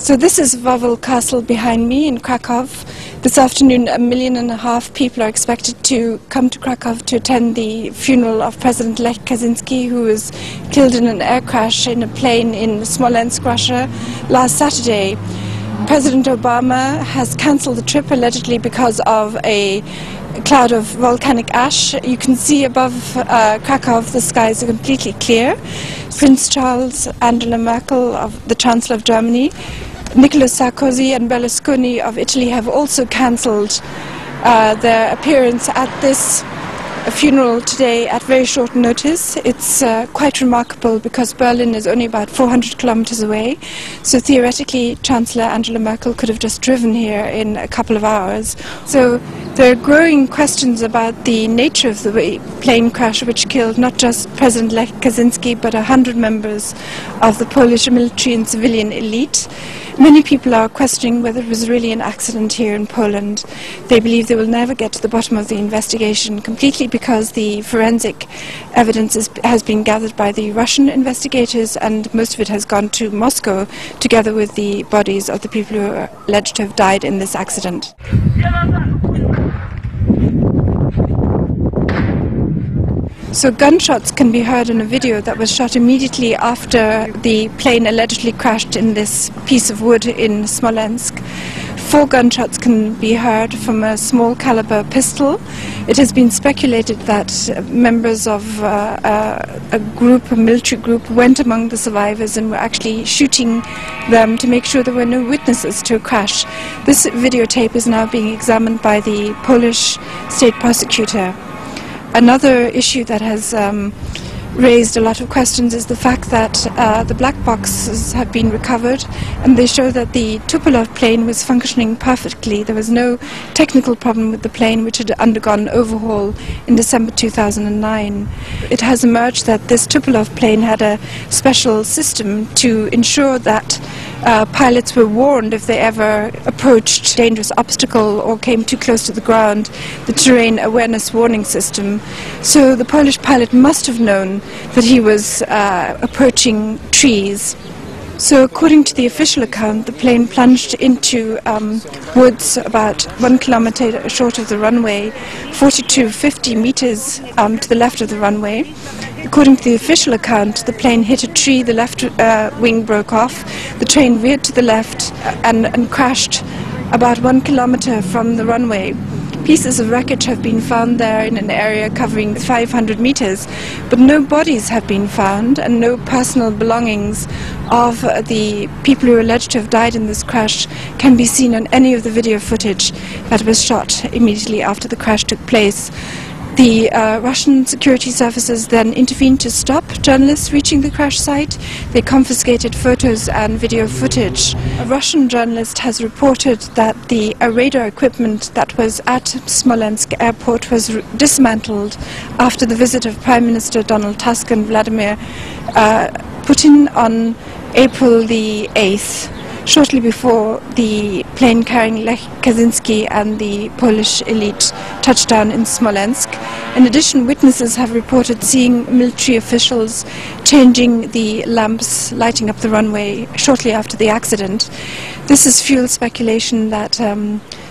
So this is Wawel Castle behind me in Krakow. This afternoon 1.5 million people are expected to come to Krakow to attend the funeral of President Lech Kaczynski, who was killed in an air crash in a plane in Smolensk, Russia last Saturday. President Obama has cancelled the trip allegedly because of a cloud of volcanic ash. You can see above Krakow the skies are completely clear. Prince Charles, Angela Merkel, the Chancellor of Germany, Nicolas Sarkozy and Berlusconi of Italy have also cancelled their appearance at this funeral today at very short notice. It's quite remarkable because Berlin is only about 400 kilometers away, so theoretically Chancellor Angela Merkel could have just driven here in a couple of hours. So there are growing questions about the nature of the plane crash which killed not just President Lech Kaczynski but 100 members of the Polish military and civilian elite. Many people are questioning whether it was really an accident here in Poland. They believe they will never get to the bottom of the investigation completely because the forensic evidence has been gathered by the Russian investigators, and most of it has gone to Moscow together with the bodies of the people who are alleged to have died in this accident. So gunshots can be heard in a video that was shot immediately after the plane allegedly crashed in this piece of wood in Smolensk. 4 gunshots can be heard from a small caliber pistol. It has been speculated that members of a military group, went among the survivors and were actually shooting them to make sure there were no witnesses to a crash. This videotape is now being examined by the Polish state prosecutor. Another issue that has raised a lot of questions is the fact that the black boxes have been recovered, and they show that the Tupolev plane was functioning perfectly. There was no technical problem with the plane, which had undergone overhaul in December 2009. It has emerged that this Tupolev plane had a special system to ensure that pilots were warned if they ever approached a dangerous obstacle or came too close to the ground, the terrain awareness warning system. So the Polish pilot must have known that he was approaching trees. So according to the official account, the plane plunged into woods about 1 kilometer short of the runway, 40 to 50 meters to the left of the runway. According to the official account, the plane hit a tree, the left wing broke off, the train veered to the left and crashed about 1 kilometer from the runway. Pieces of wreckage have been found there in an area covering 500 meters, but no bodies have been found and no personal belongings of the people who are alleged to have died in this crash can be seen on any of the video footage that was shot immediately after the crash took place. The Russian security services then intervened to stop journalists reaching the crash site. They confiscated photos and video footage. A Russian journalist has reported that the radar equipment that was at Smolensk airport was dismantled after the visit of Prime Minister Donald Tusk and Vladimir Putin on April the 8th. Shortly before the plane carrying Lech Kaczynski and the Polish elite touched down in Smolensk. In addition, witnesses have reported seeing military officials changing the lamps lighting up the runway shortly after the accident. This has fueled speculation that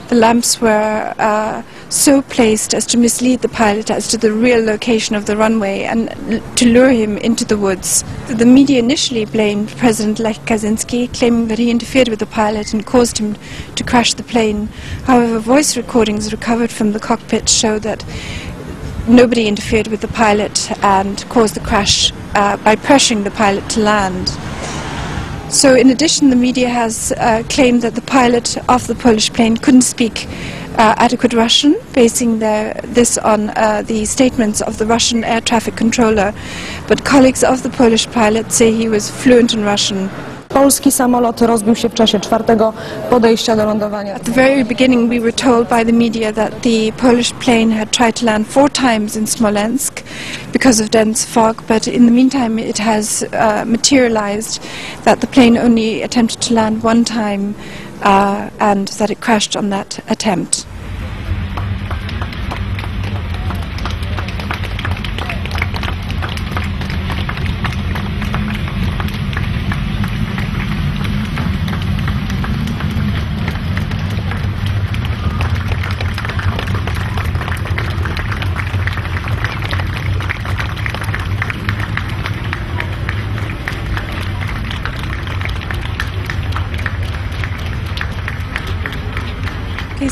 the lamps were so placed as to mislead the pilot as to the real location of the runway and to lure him into the woods. The media initially blamed President Lech Kaczynski, claiming that he interfered with the pilot and caused him to crash the plane. However, voice recordings recovered from the cockpit show that nobody interfered with the pilot and caused the crash by pressuring the pilot to land. So in addition, the media has claimed that the pilot of the Polish plane couldn't speak adequate Russian, basing this on the statements of the Russian air traffic controller. But colleagues of the Polish pilot say he was fluent in Russian. Polski samolot rozbił się w czasie 4. podejścia do lądowania. At the very beginning we were told by the media that the Polish plane had tried to land 4 times in Smolensk because of dense fog, but in the meantime it has materialized that the plane only attempted to land 1 time and that it crashed on that attempt.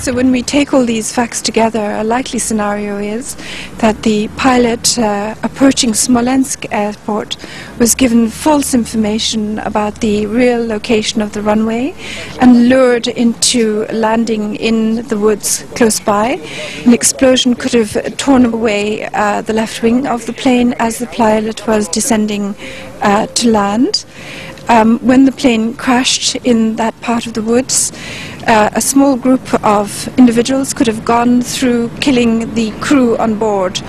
So when we take all these facts together, a likely scenario is that the pilot approaching Smolensk airport was given false information about the real location of the runway and lured into landing in the woods close by. An explosion could have torn away the left wing of the plane as the pilot was descending to land. When the plane crashed in that part of the woods, a small group of individuals could have gone through, killing the crew on board.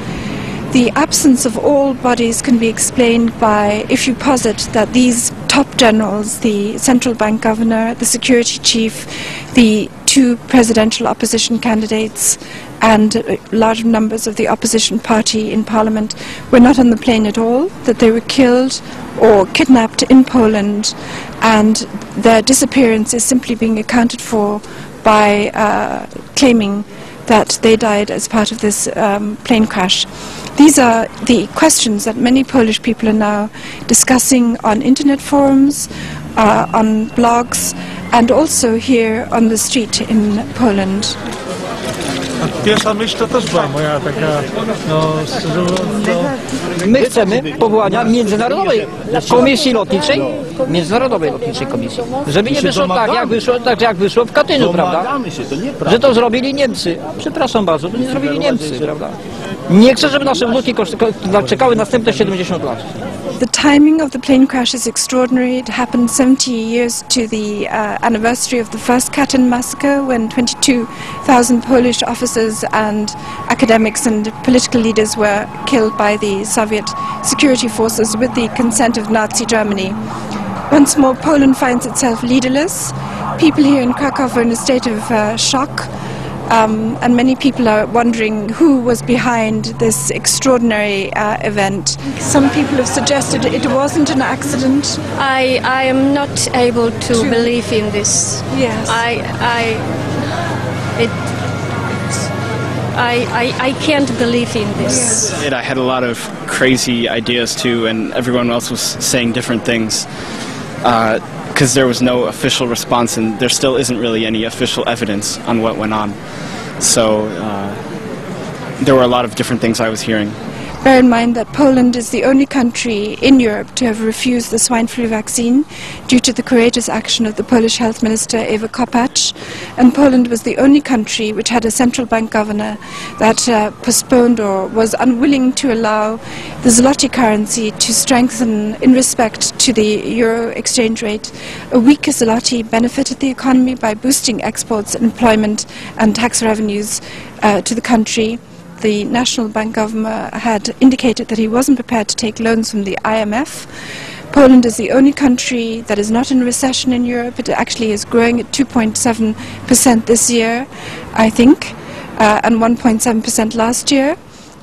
The absence of all bodies can be explained by, if you posit that these top generals, the central bank governor, the security chief, the two presidential opposition candidates, and large numbers of the opposition party in parliament were not on the plane at all, that they were killed or kidnapped in Poland, and their disappearance is simply being accounted for by claiming that they died as part of this plane crash. These are the questions that many Polish people are now discussing on internet forums, on blogs, and also here on the street in Poland. Pierwsza myśl to też była moja taka, My chcemy powołania międzynarodowej komisji lotniczej, międzynarodowej lotniczej komisji, żeby nie wyszło tak jak wyszło w Katyniu, prawda? Że to zrobili Niemcy. Przepraszam bardzo, to nie zrobili Niemcy, prawda? Nie chcę, żeby nasze wnuki czekały następne 70 lat. The timing of the plane crash is extraordinary. It happened 70 years to the anniversary of the first Katyn massacre, when 22,000 Polish officers and academics and political leaders were killed by the Soviet security forces with the consent of Nazi Germany. Once more, Poland finds itself leaderless. People here in Krakow are in a state of shock. And many people are wondering who was behind this extraordinary event. Some people have suggested it wasn't an accident. I am not able to believe in this. Yes. I can't believe in this. Yes. I had a lot of crazy ideas too, and everyone else was saying different things. Because there was no official response, and there still isn't really any official evidence on what went on. So there were a lot of different things I was hearing. Bear in mind that Poland is the only country in Europe to have refused the swine flu vaccine due to the courageous action of the Polish Health Minister Ewa Kopacz, and Poland was the only country which had a central bank governor that postponed or was unwilling to allow the zloty currency to strengthen in respect to the euro exchange rate. A weaker zloty benefited the economy by boosting exports, employment and tax revenues to the country. The National Bank governor had indicated that he wasn't prepared to take loans from the IMF. Poland is the only country that is not in recession in Europe. It actually is growing at 2.7% this year, I think, and 1.7% last year.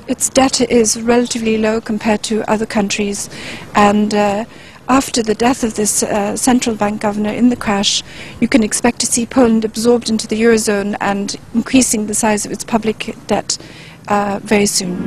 Its debt is relatively low compared to other countries, and after the death of this central bank governor in the crash, you can expect to see Poland absorbed into the Eurozone and increasing the size of its public debt very soon.